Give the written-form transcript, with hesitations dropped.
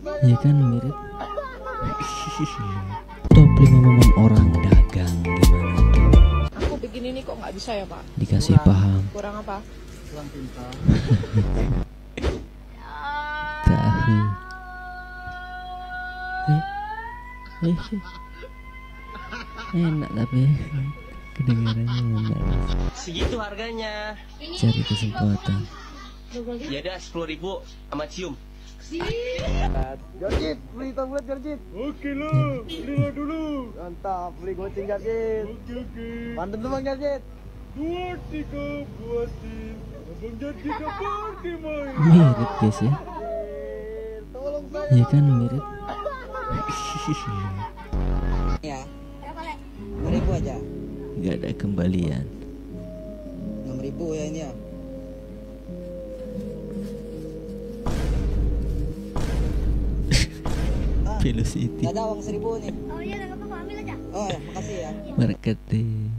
Ya kan mirip. Top 5 memang orang dagang gimana tuh? Aku bikin ini kok nggak bisa ya Pak? Dikasih paham. Kurang apa? Kurang pintar. Tahu. Enak tapi kedengarannya enak. Segitu harganya. Cari kesempatan. Ya udah 10.000 sama cium. Jarjit, beli tablet Jarjit. Oke lo, belilah dulu. Mantap, beli goceng Jarjit. Oke. Pantun tuh Bang Jarjit. 2, 3, buatin. Abang jadi dapat main. Mirip guys ya. Tolong saya. Ya kan mirip. Ya. 5.000 aja. Gak ada kembalian. 6.000 ya ini ya. Velocity Gak ada uang 1.000 nih. Oh iya, nggak apa-apa, ambil aja. Oh ya, makasih ya. marketing.